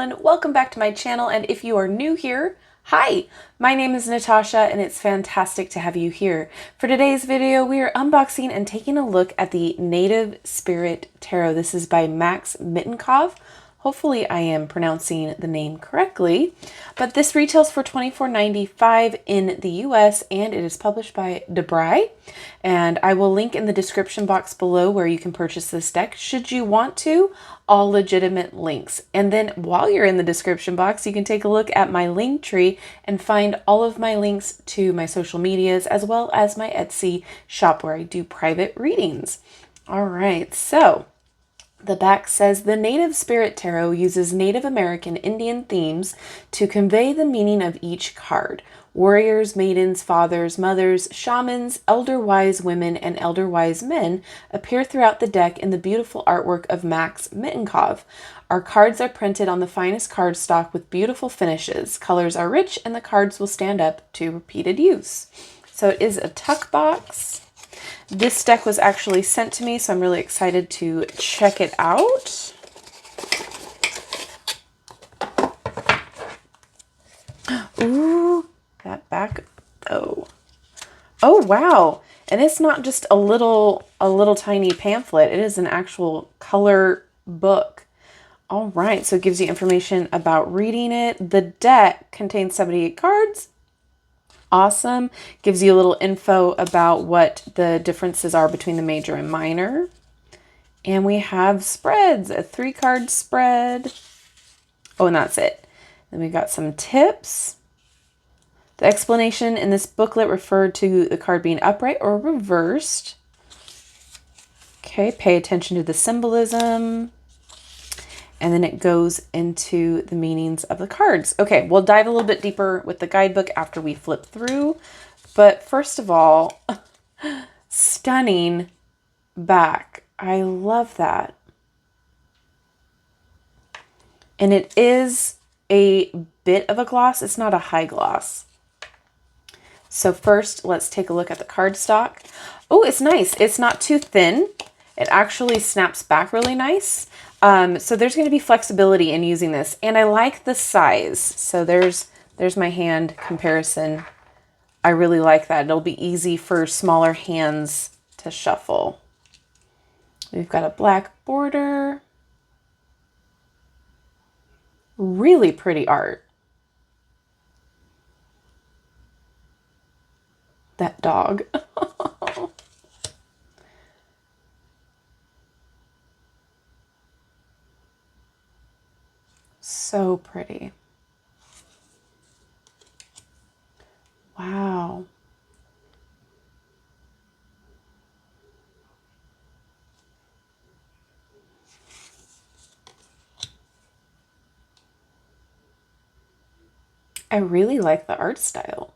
everyone, welcome back to my channel, and if you are new here, hi! My name is Natasha and it's fantastic to have you here. For today's video, we are unboxing and taking a look at the Native Spirit Tarot. This is by Max Mitenkov. Hopefully I am pronouncing the name correctly, but this retails for $24.95 in the US and it is published by Brigh. And I will link in the description box below where you can purchase this deck should you want to, all legitimate links. And then while you're in the description box, you can take a look at my link tree and find all of my links to my social medias as well as my Etsy shop where I do private readings. All right, so the back says, the Native Spirit Tarot uses Native American Indian themes to convey the meaning of each card. Warriors, maidens, fathers, mothers, shamans, elder wise women, and elder wise men appear throughout the deck in the beautiful artwork of Max Mitenkov. Our cards are printed on the finest cardstock with beautiful finishes. Colors are rich and the cards will stand up to repeated use. So it is a tuck box. This deck was actually sent to me, so I'm really excited to check it out. Ooh, that back, oh. Oh, wow. And it's not just a little tiny pamphlet. It is an actual color book. All right, so it gives you information about reading it. The deck contains 78 cards. Awesome. Gives you a little info about what the differences are between the major and minor. And we have spreads, a 3-card spread. Oh, and that's it. Then we got some tips. The explanation in this booklet referred to the card being upright or reversed. Okay, pay attention to the symbolism. And then it goes into the meanings of the cards. Okay, we'll dive a little bit deeper with the guidebook after we flip through. But first of all, stunning back. I love that. And it is a bit of a gloss. It's not a high gloss. So first, let's take a look at the cardstock. Oh, it's nice. It's not too thin. It actually snaps back really nice. So there's going to be flexibility in using this. And I like the size. So there's my hand comparison. I really like that. It'll be easy for smaller hands to shuffle. We've got a black border. Really pretty art. That dog. So pretty. Wow. I really like the art style.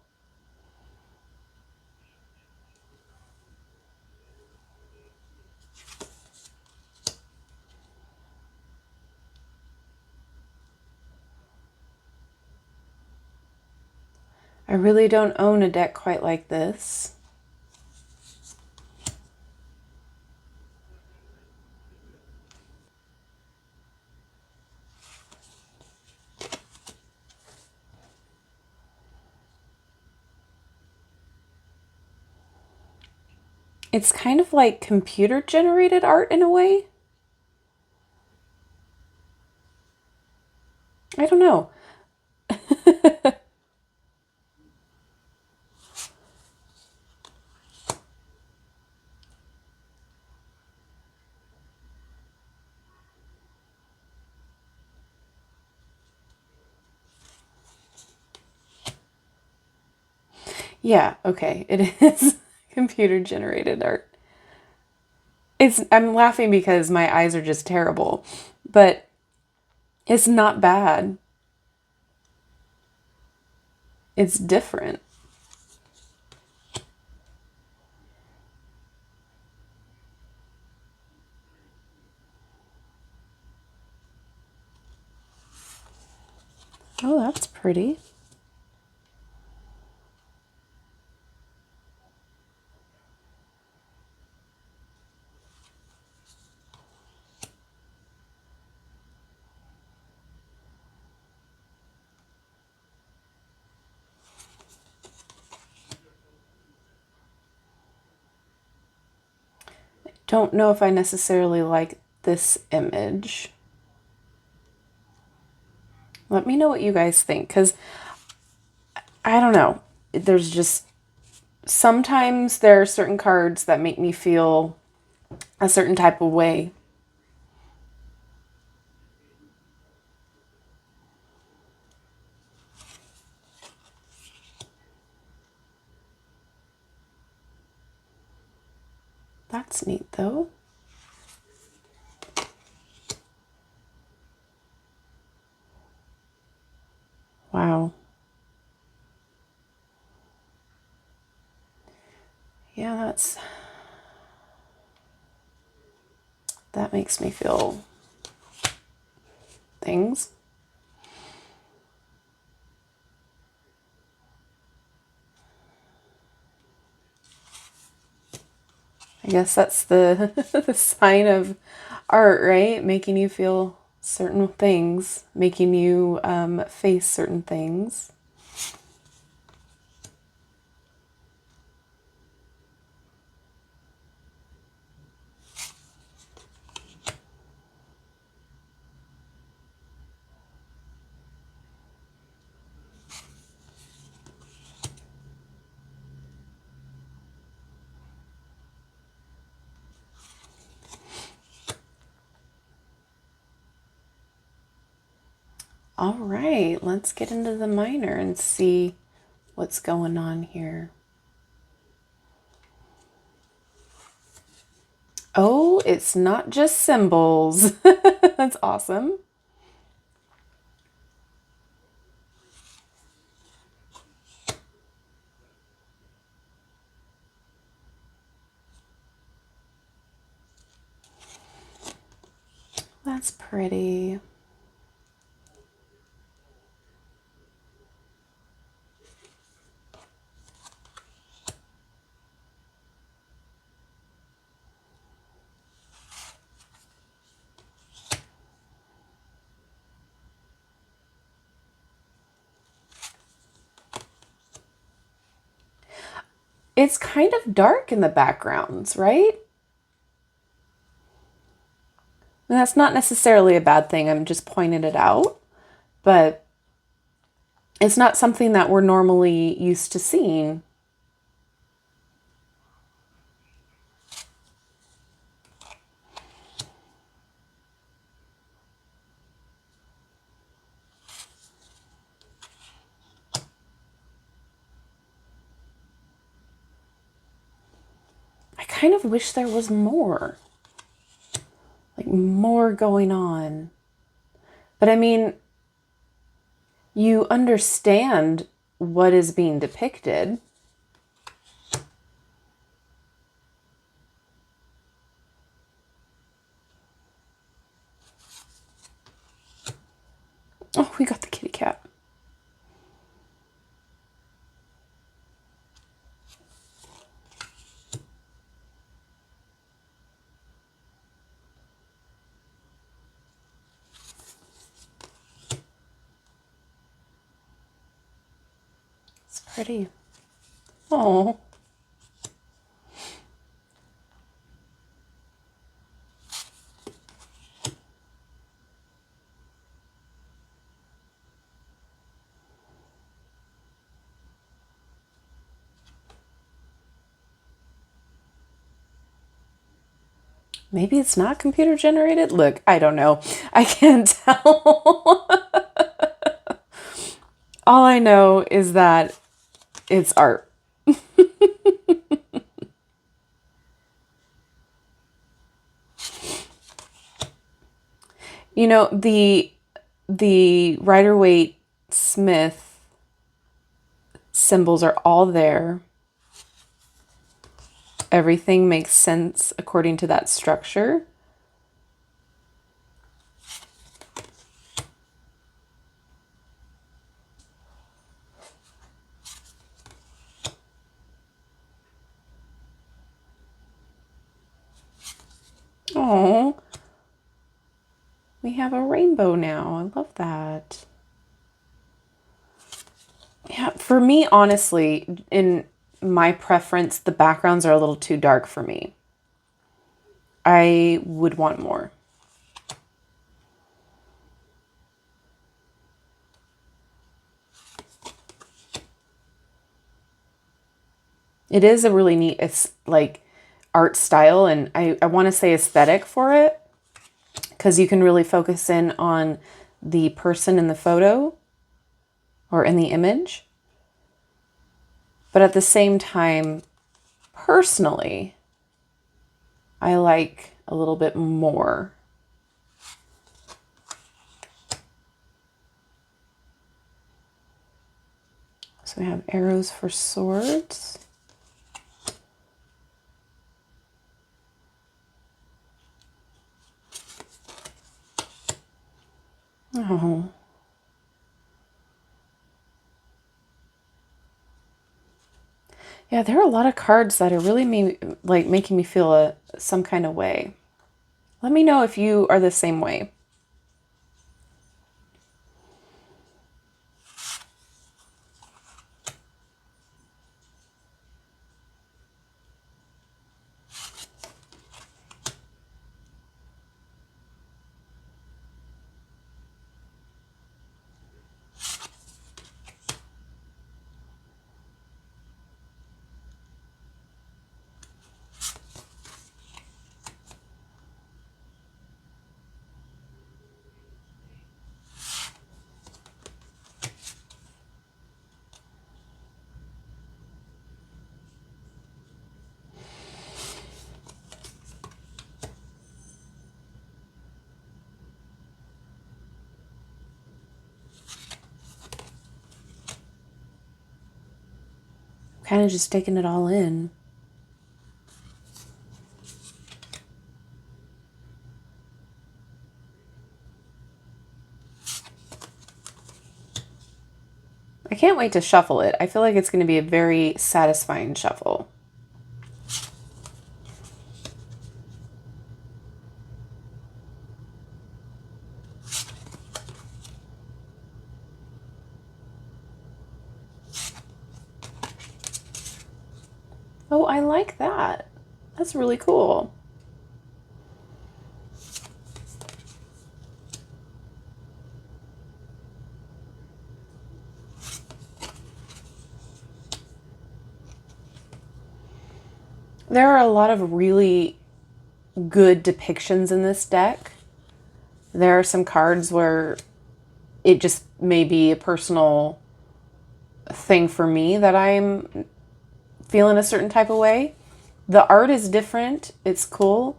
I really don't own a deck quite like this. It's kind of like computer generated art in a way. I don't know. Yeah, okay, it is computer generated art. I'm laughing because my eyes are just terrible, but it's not bad. It's different. Oh, that's pretty. don't know if I necessarily like this image. Let me know what you guys think, because I don't know. There's just, sometimes there are certain cards that make me feel a certain type of way. That's neat though. Wow. Yeah, that makes me feel things. I guess that's the the sign of art, right? Making you feel certain things, making you face certain things. All right, let's get into the minor and see what's going on here. Oh, it's not just symbols. That's awesome. That's pretty. It's kind of dark in the backgrounds, right? And that's not necessarily a bad thing. I'm just pointing it out. But it's not something that we're normally used to seeing. I kind of wish there was more. Like more going on. But I mean, you understand what is being depicted. Oh, we got the kitty cat. It's pretty. Oh. Maybe it's not computer generated? Look, I don't know. I can't tell. All I know is that it's art. You know, the Rider-Waite Smith symbols are all there. Everything makes sense according to that structure. Oh, we have a rainbow now. I love that. Yeah, for me, honestly, in my preference, the backgrounds are a little too dark for me. I would want more. It is a really neat, it's like art style, and I want to say aesthetic for it, because you can really focus in on the person in the photo or in the image. But at the same time, personally, I like a little bit more. So we have arrows for swords. Oh. Yeah, there are a lot of cards that are really making me feel some kind of way. Let me know if you are the same way. Kind of just taking it all in. I can't wait to shuffle it. I feel like it's going to be a very satisfying shuffle. Oh, I like that. That's really cool. There are a lot of really good depictions in this deck. There are some cards where it just may be a personal thing for me that I'm feeling a certain type of way. The art is different. It's cool.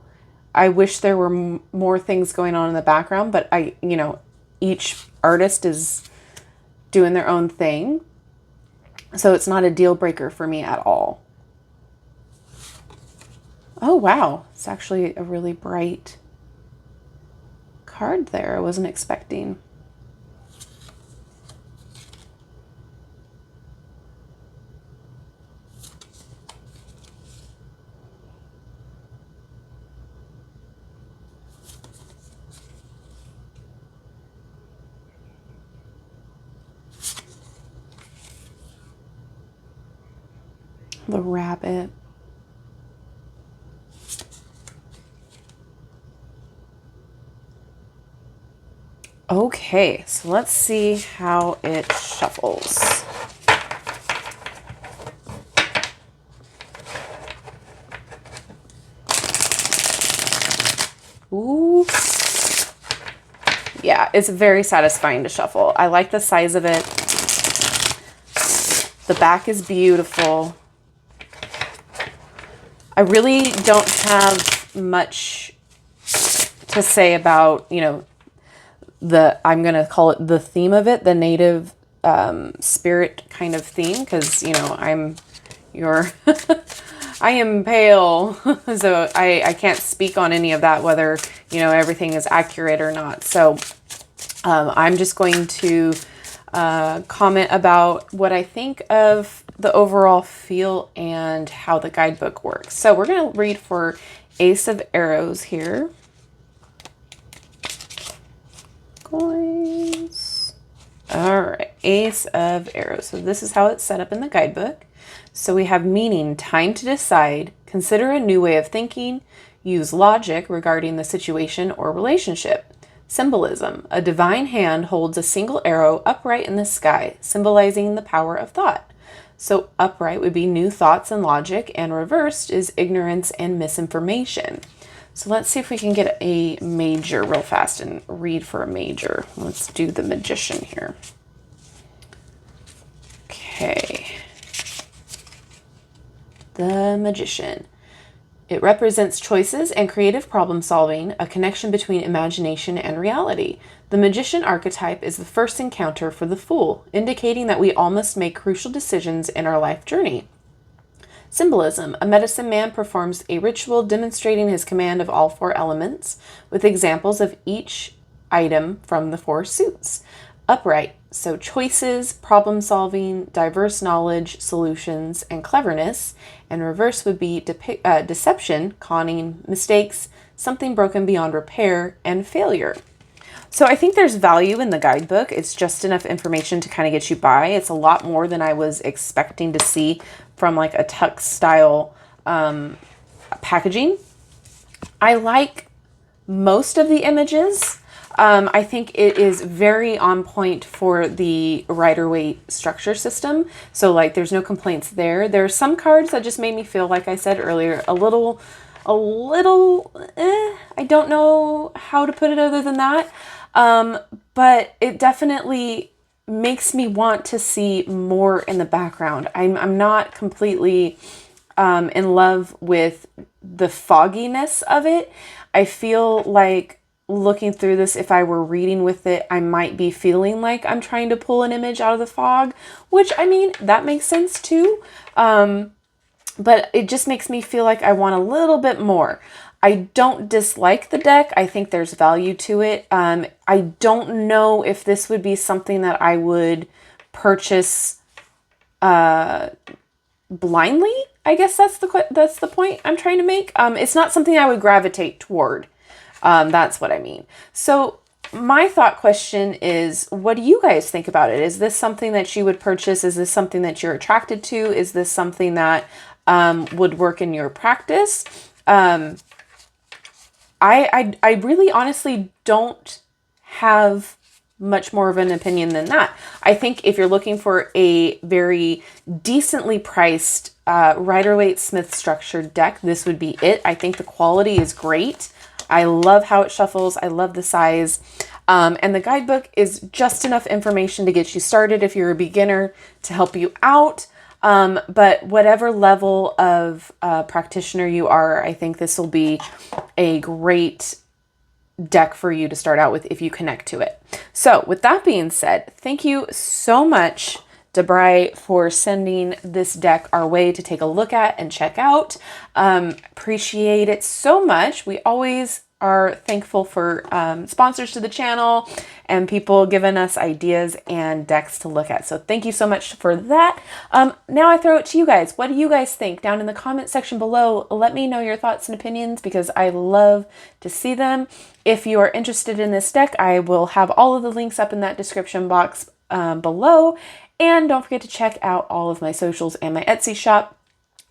I wish there were more things going on in the background, but each artist is doing their own thing. So it's not a deal breaker for me at all. Oh, wow. It's actually a really bright card there. I wasn't expecting. The rabbit. Okay, so let's see how it shuffles. Ooh. Yeah, it's very satisfying to shuffle. I like the size of it. The back is beautiful. I really don't have much to say about, I'm going to call it the theme of it, the native spirit kind of theme, because, I am pale, so I can't speak on any of that, whether, everything is accurate or not. So I'm just going to comment about what I think of the overall feel and how the guidebook works. So we're going to read for Ace of Arrows here. Coins. All right, Ace of Arrows. So this is how it's set up in the guidebook. So we have meaning, time to decide, Consider a new way of thinking. Use logic regarding the situation or relationship. Symbolism. A divine hand holds a single arrow upright in the sky, symbolizing the power of thought. So upright would be new thoughts and logic, and reversed is ignorance and misinformation. So let's see if we can get a major real fast and read for a major. Let's do the Magician here. Okay. The Magician. It represents choices and creative problem solving, a connection between imagination and reality. The Magician archetype is the first encounter for the Fool, indicating that we all must make crucial decisions in our life journey. Symbolism. A medicine man performs a ritual demonstrating his command of all 4 elements, with examples of each item from the 4 suits. Upright. So choices, problem solving, diverse knowledge, solutions, and cleverness. And reverse would be deception, conning, mistakes, something broken beyond repair, and failure. So I think there's value in the guidebook. It's just enough information to kind of get you by. It's a lot more than I was expecting to see from like a tuck style packaging. I like most of the images. I think it is very on point for the Rider-Waite structure system. So like there's no complaints there. There are some cards that just made me feel, like I said earlier, a little, I don't know how to put it other than that. But it definitely makes me want to see more in the background. I'm not completely in love with the fogginess of it. I feel like looking through this, if I were reading with it, I might be feeling like I'm trying to pull an image out of the fog, which, I mean, that makes sense too. But it just makes me feel like I want a little bit more. I don't dislike the deck. I think there's value to it. I don't know if this would be something that I would purchase blindly. I guess that's the point I'm trying to make. It's not something I would gravitate toward. That's what I mean. So my thought question is, what do you guys think about it? Is this something that you would purchase? Is this something that you're attracted to? Is this something that would work in your practice? I really honestly don't have much more of an opinion than that. I think if you're looking for a very decently priced Rider-Waite Smith structured deck, this would be it. I think the quality is great. I love how it shuffles. I love the size. And the guidebook is just enough information to get you started if you're a beginner, to help you out. But whatever level of practitioner you are, I think this will be a great deck for you to start out with if you connect to it. So with that being said, thank you so much to Brigh for sending this deck our way to take a look at and check out. Appreciate it so much. We always are thankful for sponsors to the channel and people giving us ideas and decks to look at. So thank you so much for that. Now I throw it to you guys. What do you guys think? Down in the comment section below, let me know your thoughts and opinions because I love to see them. If you are interested in this deck, I will have all of the links up in that description box below. And don't forget to check out all of my socials and my Etsy shop.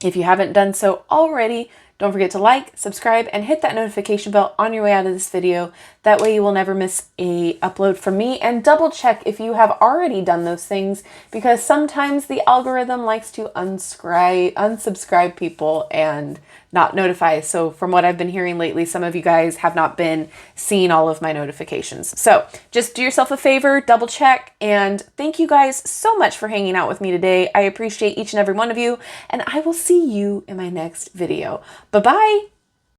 If you haven't done so already, don't forget to like, subscribe, and hit that notification bell on your way out of this video. That way you will never miss a upload from me. And double check if you have already done those things, because sometimes the algorithm likes to unsubscribe people and not notify. So from what I've been hearing lately, some of you guys have not been seeing all of my notifications. So just do yourself a favor, double check, and thank you guys so much for hanging out with me today. I appreciate each and every one of you, and I will see you in my next video. Bye-bye.